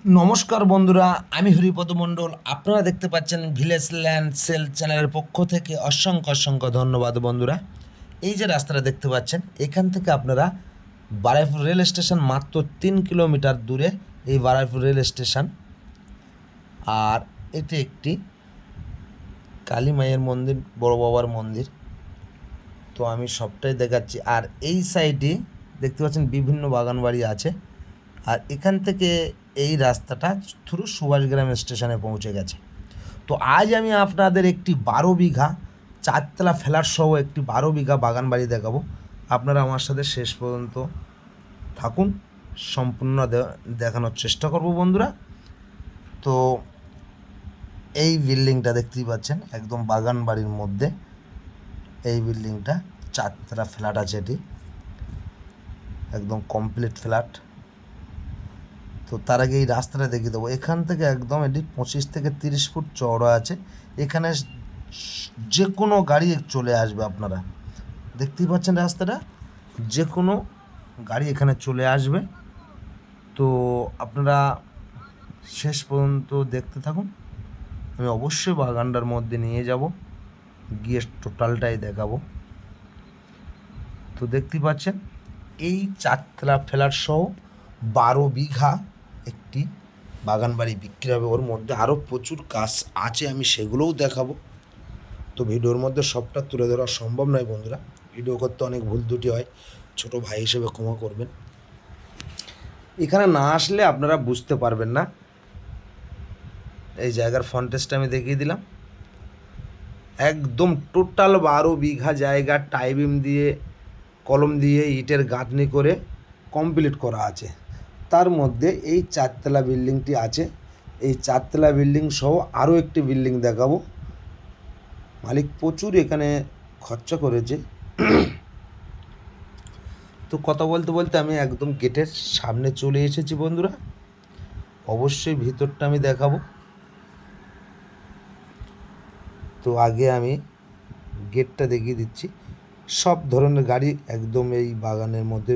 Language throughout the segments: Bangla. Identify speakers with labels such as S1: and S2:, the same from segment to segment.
S1: নমস্কার বন্ধুরা, আমি হরিপদ মণ্ডল। আপনারা দেখতে পাচ্ছেন ভিলেজ ল্যান্ড সেল চ্যানেলের পক্ষ থেকে অসংখ্য অসংখ্য ধন্যবাদ বন্ধুরা। এই যে রাস্তাটা দেখতে পাচ্ছেন, এখান থেকে আপনারা বারুইপুর রেল স্টেশন মাত্র 3 কিলোমিটার দূরে এই বারুইপুর রেল স্টেশন। আর এটি একটি কালী মায়ের মন্দির, বড় বাবার মন্দির। তো আমি সবটাই দেখাচ্ছি। আর এই সাইডে দেখতে পাচ্ছেন বিভিন্ন বাগান বাড়ি আছে। আর এখান থেকে এই রাস্তাটা থ্রু সুভাষগ্রাম স্টেশনে পৌঁছে গেছে। তো আজ আমি আপনাদের একটি 12 বিঘা চারতলা ফ্ল্যাট সহ একটি 12 বিঘা বাগান বাড়ি দেখাবো। আপনারা আমার সাথে শেষ পর্যন্ত থাকুন, সম্পূর্ণ দেখানোর চেষ্টা করব বন্ধুরা। তো এই বিল্ডিংটা দেখতেই পাচ্ছেন, একদম বাগান বাড়ির মধ্যে এই বিল্ডিংটা, চারতলা ফ্ল্যাট আছে। এটি একদম কমপ্লিট ফ্ল্যাট। তো তার আগে এই রাস্তাটা দেখিয়ে দেবো। এখান থেকে একদম এটি 25 থেকে 30 ফুট চওড়া আছে। এখানে যে কোনো গাড়ি চলে আসবে। আপনারা দেখতেই পাচ্ছেন রাস্তাটা, যে কোনো গাড়ি এখানে চলে আসবে। তো আপনারা শেষ পর্যন্ত দেখতে থাকুন। আমি অবশ্যই বাগানটার মধ্যে নিয়ে যাব, গিয়ে টোটালটাই দেখাবো। তো দেখতেই পাচ্ছেন এই চারতলা ফ্ল্যাট সহ 12 বিঘা একটি বাগান বাড়ি বিক্রি হবে। ওর মধ্যে আরও প্রচুর কাজ আছে, আমি সেগুলোও দেখাবো। তো ভিডিওর মধ্যে সবটা তুলে ধরা সম্ভব নয় বন্ধুরা, ভিডিও করতে অনেক ভুল ত্রুটি হয়, ছোট ভাই হিসেবে ক্ষমা করবেন। এখানে না আসলে আপনারা বুঝতে পারবেন না। এই জায়গার ফন্টেজটা আমি দেখিয়ে দিলাম। একদম টোটাল 12 বিঘা জায়গা টাইবিম দিয়ে, কলম দিয়ে, ইটের গাঁথনি করে কমপ্লিট করা আছে। তার মধ্যে এই চারতলা বিল্ডিংটি আছে। এই চারতলা বিল্ডিং সহ আরও একটি বিল্ডিং দেখাবো। মালিক প্রচুর এখানে খরচা করেছে। তো কথা বলতে বলতে আমি একদম গেটের সামনে চলে এসেছি বন্ধুরা। অবশ্যই ভিতরটা আমি দেখাবো। তো আগে আমি গেটটা দেখিয়ে দিচ্ছি। সব ধরনের গাড়ি একদম এই বাগানের মধ্যে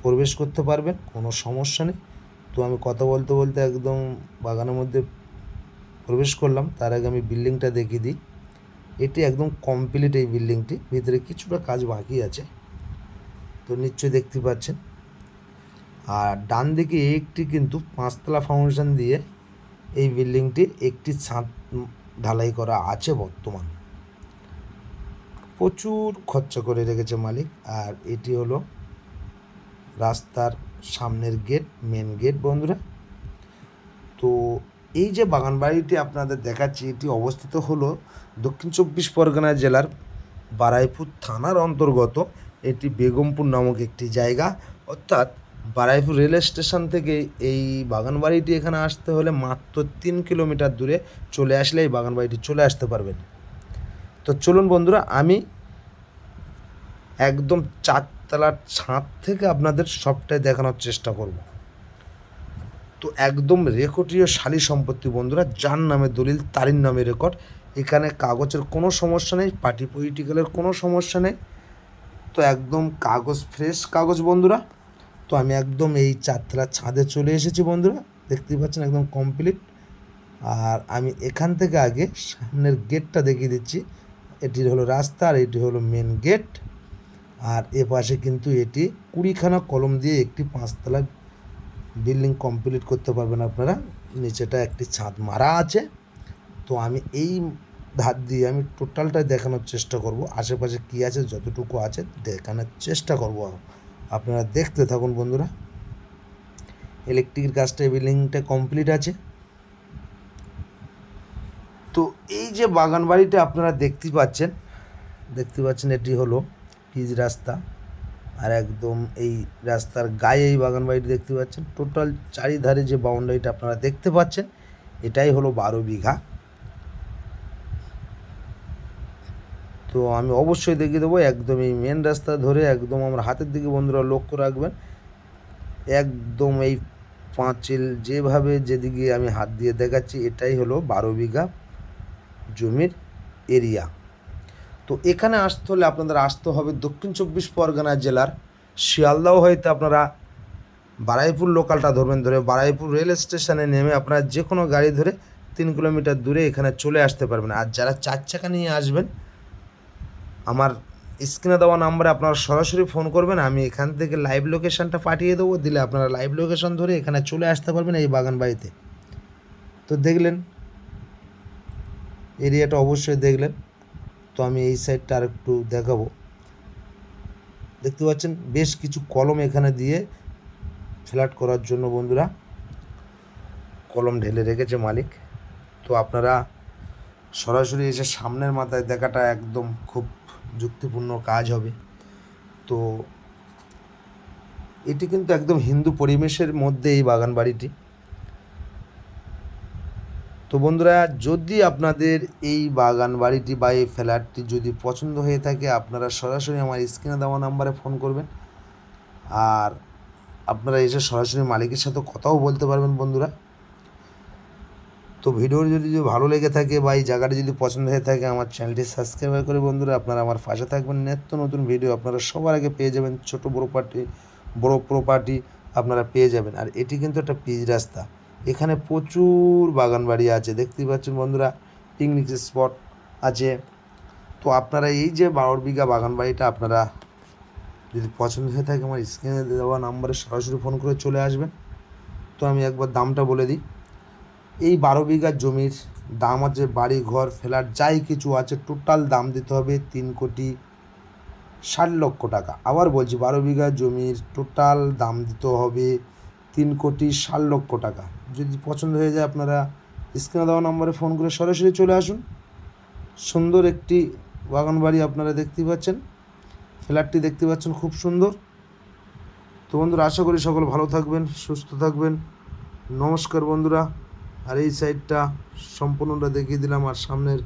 S1: প্রবেশ করতে পারবেন, কোনো সমস্যা নেই। তো আমি কথা বলতে বলতে একদম বাগানের মধ্যে প্রবেশ করলাম। তার আগে আমি বিল্ডিংটা দেখিয়ে দিই। এটি একদম কমপ্লিট এই বিল্ডিংটি, ভিতরে কিছুটা কাজ বাকি আছে, তো নিশ্চয়ই দেখতে পাচ্ছেন। আর ডান দিকে একটি কিন্তু 5তলা ফাউন্ডেশন দিয়ে এই বিল্ডিংটি একটি ছাদ ঢালাই করা আছে বর্তমান। প্রচুর খরচা করে রেখেছে মালিক। আর এটি হলো রাস্তার সামনের গেট, মেন গেট বন্ধুরা। তো এই যে বাগান বাড়িটি আপনাদের দেখাচ্ছি, এটি অবস্থিত হলো দক্ষিণ 24 পরগনা জেলার বারুইপুর থানার অন্তর্গত। এটি বেগমপুর নামক একটি জায়গা। অর্থাৎ বারুইপুর রেল স্টেশন থেকে এই বাগান বাড়িটি এখানে আসতে হলে মাত্র 3 কিলোমিটার দূরে চলে আসলে এই বাগান বাড়িটি চলে আসতে পারবেন। তো চলুন বন্ধুরা, আমি একদম চারতলার ছাদ থেকে আপনাদের সবটাই দেখানোর চেষ্টা করব। তো একদম রেকর্ডীয় শালি সম্পত্তি বন্ধুরা, যার নামে দলিল তারই নামে রেকর্ড। এখানে কাগজের কোনো সমস্যা নেই, পার্টি পলিটিক্যালের কোনো সমস্যা নেই। তো একদম কাগজ, ফ্রেশ কাগজ বন্ধুরা। তো আমি একদম এই চারতলার ছাদে চলে এসেছি বন্ধুরা, দেখতেই পাচ্ছেন একদম কমপ্লিট। আর আমি এখান থেকে আগে সামনের গেটটা দেখিয়ে দিচ্ছি। এটি হলো রাস্তা, আর এটি হলো মেন গেট। আর এ পাশে কিন্তু এটি 20খানা কলম দিয়ে একটি 5তলা বিল্ডিং কমপ্লিট করতে পারবেন আপনারা। নিচেটা একটি ছাদ মারা আছে। তো আমি এই ধার দিয়ে আমি টোটালটা দেখানোর চেষ্টা করব, আশেপাশে কী আছে যতটুকু আছে দেখানোর চেষ্টা করব। আপনারা দেখতে থাকুন বন্ধুরা। ইলেকট্রিকের কাজটা এই বিল্ডিংটা কমপ্লিট আছে। তো এই যে বাগান বাড়িটা আপনারা দেখতে পাচ্ছেন, এটি হলো পিচ রাস্তা। আর একদম এই রাস্তার গায়ে এই বাগান বাড়িটি দেখতে পাচ্ছেন। টোটাল চারিধারে যে বাউন্ডারিটা আপনারা দেখতে পাচ্ছেন, এটাই হলো 12 বিঘা। তো আমি অবশ্যই দেখিয়ে দেবো। একদম এই মেন রাস্তা ধরে একদম আমার হাতের দিকে বন্ধুরা লক্ষ্য রাখবেন। একদম এই পাঁচিল যেভাবে যেদিকে আমি হাত দিয়ে দেখাচ্ছি, এটাই হলো 12 বিঘা জমির এরিয়া। তো এখানে আসতে হলে আপনাদের আসতে হবে দক্ষিণ 24 পরগনা জেলার শিয়ালদহ হইতে আপনারা বারুইপুর লোকালটা ধরবেন, ধরে বারুইপুর রেল স্টেশনে নেমে আপনারা যে কোনো গাড়ি ধরে 3 কিলোমিটার দূরে এখানে চলে আসতে পারবেন। আর যারা 4 চাকা নিয়ে আসবেন, আমার স্ক্রিনে দেওয়া নাম্বারে আপনারা সরাসরি ফোন করবেন, আমি এখান থেকে লাইভ লোকেশানটা পাঠিয়ে দেবো, দিলে আপনারা লাইভ লোকেশান ধরে এখানে চলে আসতে পারবেন এই বাগান বাড়িতে। তো দেখলেন এরিয়াটা, অবশ্যই দেখলেন। তো আমি এই সাইডটা আর একটু দেখাবো। দেখতে পাচ্ছেন বেশ কিছু কলম এখানে দিয়ে ফ্ল্যাট করার জন্য বন্ধুরা কলম ঢেলে রেখেছে মালিক। তো আপনারা সরাসরি এসে সামনের মাথায় দেখাটা একদম খুব যুক্তিপূর্ণ কাজ হবে। তো এটি কিন্তু একদম হিন্দু পরিবেশের মধ্যে এই বাগান বাড়িটি। তো বন্ধুরা, যদি আপনাদের এই বাগান বাড়িটি বা এই ফ্ল্যাটটি যদি পছন্দ হয়ে থাকে, আপনারা সরাসরি আমার স্ক্রিনে দেওয়া নাম্বারে ফোন করবেন। আর আপনারা এসে সরাসরি মালিকের সাথে কথাও বলতে পারবেন বন্ধুরা। তো ভিডিও যদি ভালো লেগে থাকে বা এই জায়গাটি যদি পছন্দ হয়ে থাকে, আমার চ্যানেলটি সাবস্ক্রাইব করে বন্ধুরা আপনারা আমার পাশে থাকবেন। নিত্য নতুন ভিডিও আপনারা সবার আগে পেয়ে যাবেন। ছোট বড় প্রপার্টি আপনারা পেয়ে যাবেন। আর এটি কিন্তু একটা পিচ রাস্তা, এখানে প্রচুর বাগান বাড়ি আছে, দেখতেই পাচ্ছেন বন্ধুরা, পিকনিক স্পট আছে। তো আপনারা এই যে 12 বিঘা বাগান বাড়িটা আপনারা যদি পছন্দ হয়ে থাকে, আমার স্ক্রিনে দেওয়া নাম্বারে সরাসরি ফোন করে চলে আসবেন। তো আমি একবার দামটা বলে দিই। এই 12 বিঘা জমির দাম আছে, বাড়ি ঘর ফ্ল্যাট যাই কিছু আছে, টোটাল দাম দিতে হবে 3,60,00,000 টাকা। আবার বলছি, 12 বিঘা জমির টোটাল দাম দিতে হবে 3,60,00,000 টাকা। যদি পছন্দ হয়ে যায়, আপনারা স্ক্রিনে দেওয়া নম্বরে ফোন করে সরাসরি চলে আসুন। সুন্দর একটি বাগান বাড়ি আপনারা দেখতেই পাচ্ছেন, ফ্ল্যাটটি দেখতে পাচ্ছেন, খুব সুন্দর। তো বন্ধুরা, আশা করি সকল ভালো থাকবেন, সুস্থ থাকবেন। নমস্কার বন্ধুরা। আর এই সাইডটা সম্পূর্ণটা দেখিয়ে দিলাম, আর সামনের